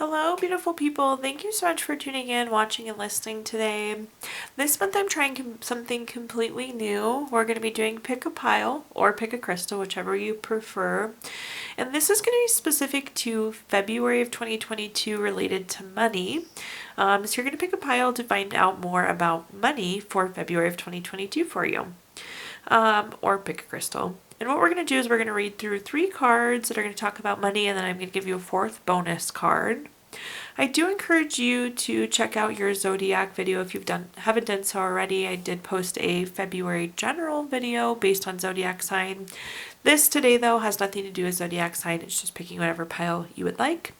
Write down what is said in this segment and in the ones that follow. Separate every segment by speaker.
Speaker 1: Hello, beautiful people. Thank you so much for tuning in, watching, and listening today. This month I'm trying something completely new. We're going to be doing pick a pile or pick a crystal, whichever you prefer. And this is going to be specific to February of 2022 related to money. So you're going to pick a pile to find out more about money for February of 2022 for you. Or pick a crystal. And what we're going to do is we're going to read through 3 cards that are going to talk about money, and then I'm going to give you a 4th bonus card. I do encourage you to check out your zodiac video if you haven't done so already. I did post a February general video based on zodiac sign. This today, though, has nothing to do with zodiac sign. It's just picking whatever pile you would like.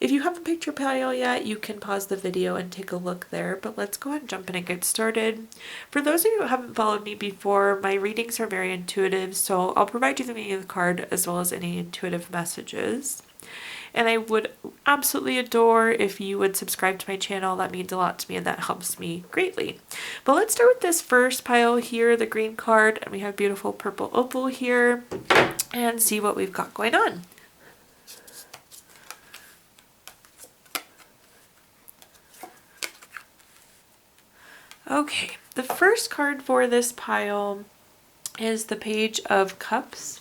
Speaker 1: If you haven't picked your pile yet, you can pause the video and take a look there, but let's go ahead and jump in and get started. For those of you who haven't followed me before, my readings are very intuitive, so I'll provide you the meaning of the card as well as any intuitive messages. And I would absolutely adore if you would subscribe to my channel. That means a lot to me and that helps me greatly. But let's start with this first pile here, the green card, and we have beautiful purple opal here, and see what we've got going on. Okay, the first card for this pile is the Page of Cups.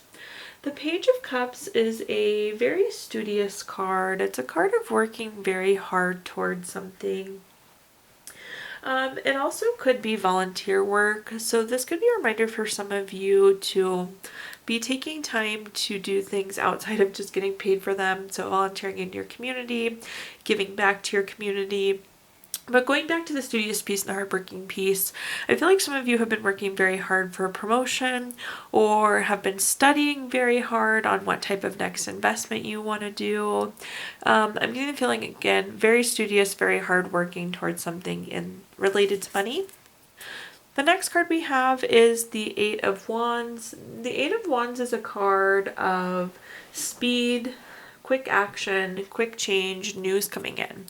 Speaker 1: The Page of Cups is a very studious card. It's a card of working very hard towards something. It also could be volunteer work, so this could be a reminder for some of you to be taking time to do things outside of just getting paid for them. So volunteering in your community, giving back to your community. But going back to the studious piece and the hardworking piece, I feel like some of you have been working very hard for a promotion or have been studying very hard on what type of next investment you want to do. I'm getting the feeling, again, very studious, very hardworking towards something related to money. The next card we have is the 8 of Wands. The 8 of Wands is a card of speed, quick action, quick change, news coming in.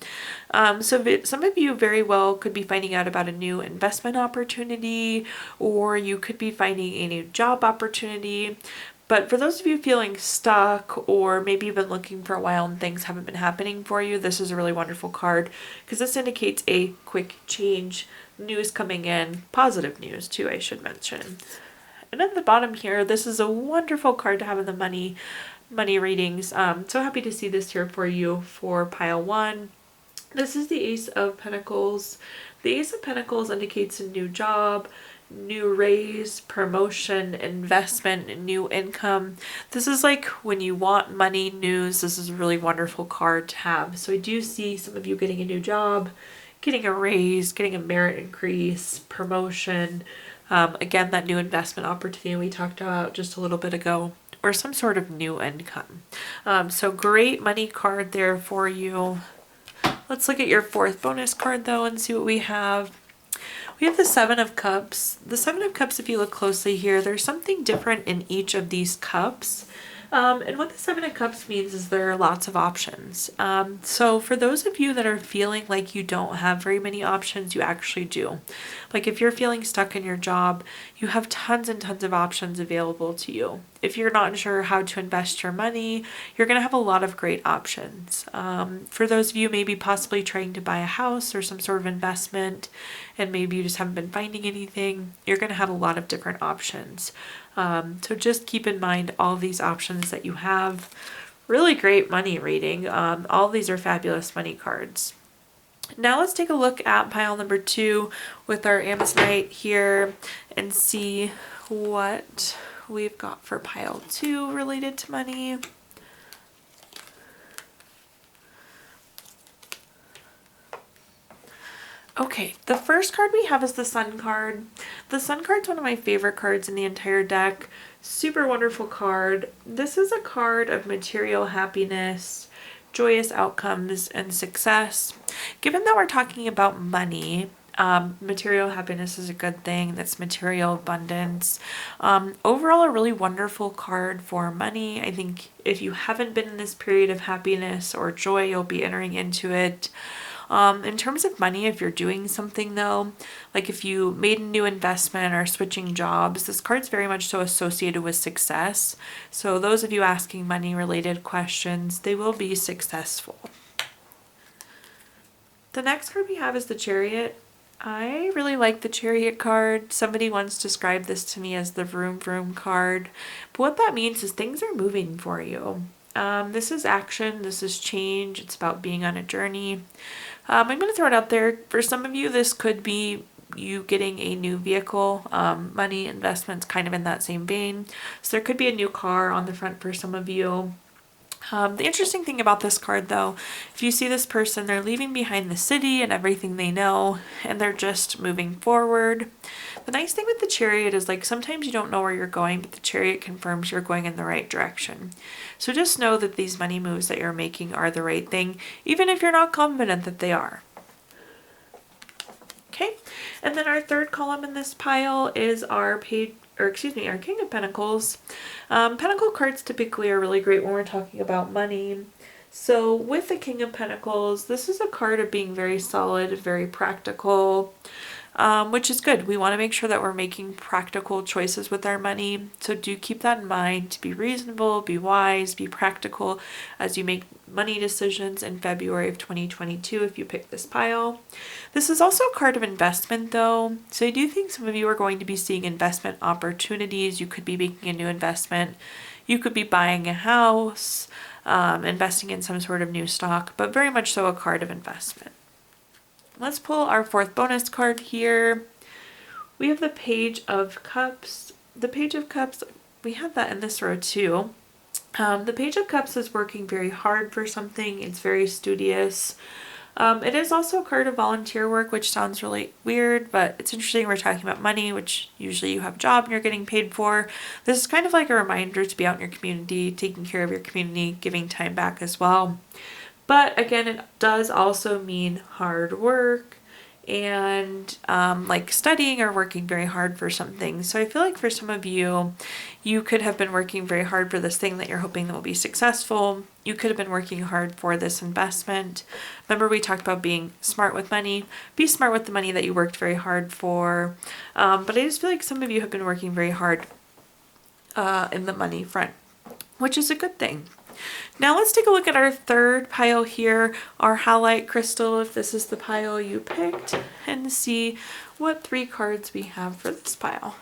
Speaker 1: So some of you very well could be finding out about a new investment opportunity, or you could be finding a new job opportunity. But for those of you feeling stuck, or maybe you've been looking for a while and things haven't been happening for you, this is a really wonderful card because this indicates a quick change, news coming in, positive news too, I should mention. And at the bottom here, this is a wonderful card to have in the money readings. So happy to see this here for you for pile 1. This is the Ace of Pentacles. The Ace of Pentacles indicates a new job, new raise, promotion, investment, new income. This is like when you want money news, this is a really wonderful card to have. So I do see some of you getting a new job, getting a raise, getting a merit increase, promotion. Again, that new investment opportunity we talked about just a little bit ago, or some sort of new income. So great money card there for you. Let's look at your 4th bonus card though and see what we have. We have the 7 of Cups. The 7 of Cups, if you look closely here, there's something different in each of these cups. And what the 7 of Cups means is there are lots of options. So for those of you that are feeling like you don't have very many options, you actually do. Like if you're feeling stuck in your job, you have tons and tons of options available to you. If you're not sure how to invest your money, you're going to have a lot of great options. For those of you maybe possibly trying to buy a house or some sort of investment, and maybe you just haven't been finding anything, you're going to have a lot of different options. So just keep in mind all these options that you have. Really great money reading. All these are fabulous money cards. Now let's take a look at pile number 2 with our Amazonite here and see what we've got for pile 2 related to money. Okay, the first card we have is the Sun card. The Sun card's one of my favorite cards in the entire deck. Super wonderful card. This is a card of material happiness, joyous outcomes, and success. Given that we're talking about money, material happiness is a good thing. That's material abundance. Overall, a really wonderful card for money. I think if you haven't been in this period of happiness or joy, you'll be entering into it. In terms of money, if you're doing something though, like if you made a new investment or switching jobs, this card's very much so associated with success. So those of you asking money related questions, they will be successful. The next card we have is the Chariot. I really like the Chariot card. Somebody once described this to me as the vroom vroom card. But what that means is things are moving for you. This is action. This is change. It's about being on a journey. I'm going to throw it out there. For some of you, this could be you getting a new vehicle, money, investments, kind of in that same vein. So there could be a new car on the front for some of you. The interesting thing about this card, though, if you see this person, they're leaving behind the city and everything they know, and they're just moving forward. The nice thing with the Chariot is, like, sometimes you don't know where you're going, but the Chariot confirms you're going in the right direction. So just know that these money moves that you're making are the right thing, even if you're not confident that they are. Okay, and then our third column in this pile is our King of Pentacles. Pentacle cards typically are really great when we're talking about money. So with the King of Pentacles, this is a card of being very solid, very practical, which is good. We want to make sure that we're making practical choices with our money. So do keep that in mind, to be reasonable, be wise, be practical as you make money decisions in February of 2022 if you pick this pile. This is also a card of investment, though. So I do think some of you are going to be seeing investment opportunities. You could be making a new investment. You could be buying a house, investing in some sort of new stock, but very much so a card of investment. Let's pull our fourth bonus card here. We have the Page of Cups. The Page of Cups, we have that in this row too. The Page of Cups is working very hard for something. It's very studious. It is also a card of volunteer work, which sounds really weird, but it's interesting. We're talking about money, which usually you have a job and you're getting paid for. This is kind of like a reminder to be out in your community, taking care of your community, giving time back as well. But again, it does also mean hard work and like studying or working very hard for something. So I feel like for some of you, you could have been working very hard for this thing that you're hoping that will be successful. You could have been working hard for this investment. Remember, we talked about being smart with money. Be smart with the money that you worked very hard for. But I just feel like some of you have been working very hard in the money front, which is a good thing. Now let's take a look at our third pile here, our Halite Crystal, if this is the pile you picked, and see what 3 cards we have for this pile.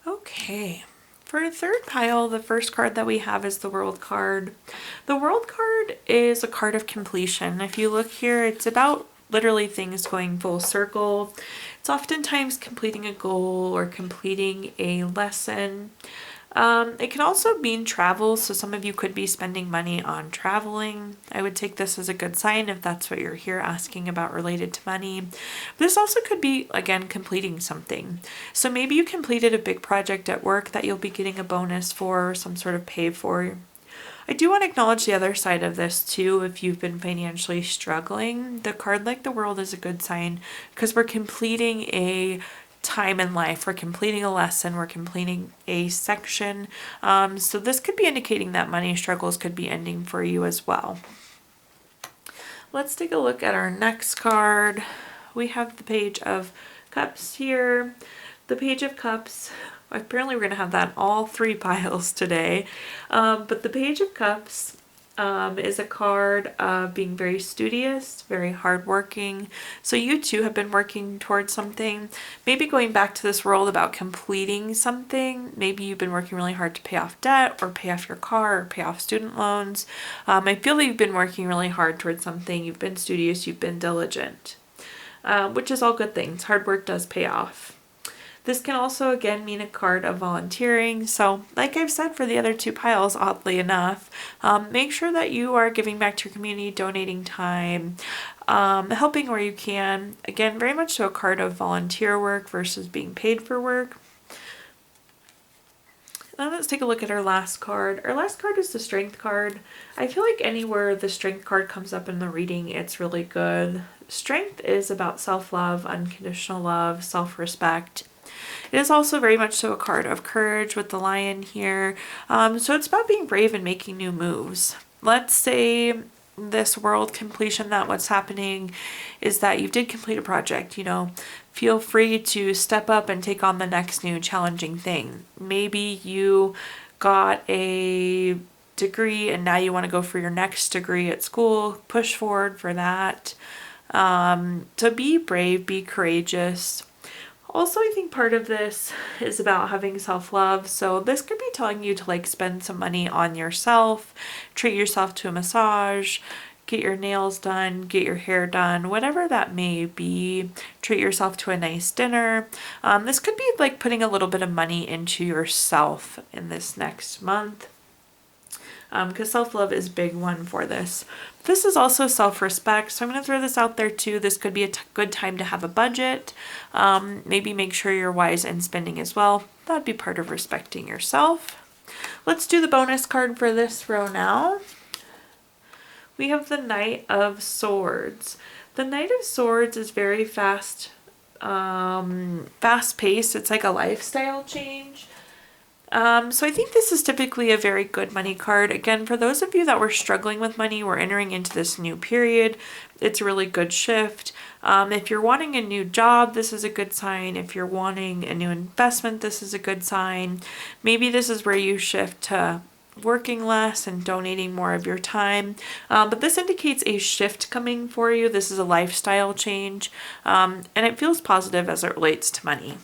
Speaker 1: Okay, for the third pile, the first card that we have is the World card. The World card is a card of completion. If you look here, it's about literally things going full circle. It's oftentimes completing a goal or completing a lesson. It can also mean travel, so some of you could be spending money on traveling. I would take this as a good sign if that's what you're here asking about related to money. This also could be, again, completing something. So maybe you completed a big project at work that you'll be getting a bonus for or some sort of pay for. I do want to acknowledge the other side of this too. If you've been financially struggling, the card like the World is a good sign because we're completing a time in life. We're completing a lesson. We're completing a section. So this could be indicating that money struggles could be ending for you as well. Let's take a look at our next card. We have the Page of Cups here. The Page of Cups, apparently we're going to have that in all 3 piles today. But the Page of Cups is a card of being very studious, very hardworking. So you too have been working towards something. Maybe going back to this world about completing something. Maybe you've been working really hard to pay off debt or pay off your car or pay off student loans. I feel like you've been working really hard towards something. You've been studious, you've been diligent, which is all good things. Hard work does pay off. This can also, again, mean a card of volunteering. So, like I've said for the other 2 piles, oddly enough, make sure that you are giving back to your community, donating time, helping where you can. Again, very much so a card of volunteer work versus being paid for work. Now let's take a look at our last card. Our last card is the Strength card. I feel like anywhere the Strength card comes up in the reading, it's really good. Strength is about self-love, unconditional love, self-respect. It is also very much so a card of courage with the Lion here. So it's about being brave and making new moves. Let's say this World completion, that what's happening is that you did complete a project, feel free to step up and take on the next new challenging thing. Maybe you got a degree and now you want to go for your next degree at school, push forward for that. So be brave, be courageous. Also, I think part of this is about having self-love. So this could be telling you to like spend some money on yourself, treat yourself to a massage, get your nails done, get your hair done, whatever that may be. Treat yourself to a nice dinner. This could be like putting a little bit of money into yourself in this next month. Because self-love is a big one for this. This is also self-respect, so I'm going to throw this out there too. This could be a good time to have a budget. Maybe make sure you're wise in spending as well. That'd be part of respecting yourself. Let's do the bonus card for this row now. We have the Knight of Swords. The Knight of Swords is very fast-paced. It's like a lifestyle change. So I think this is typically a very good money card. Again, for those of you that were struggling with money, we're entering into this new period. It's a really good shift. If you're wanting a new job, this is a good sign. If you're wanting a new investment, this is a good sign. Maybe this is where you shift to working less and donating more of your time. But this indicates a shift coming for you. This is a lifestyle change. And it feels positive as it relates to money.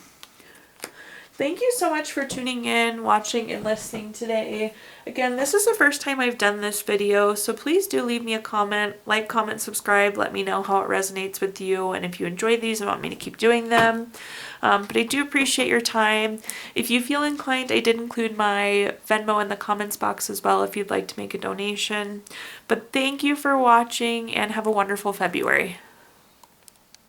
Speaker 1: Thank you so much for tuning in, watching, and listening today. Again, this is the first time I've done this video, so please do leave me a comment, like, comment, subscribe, let me know how it resonates with you, and if you enjoyed these and want me to keep doing them. But I do appreciate your time. If you feel inclined, I did include my Venmo in the comments box as well if you'd like to make a donation. But thank you for watching, and have a wonderful February.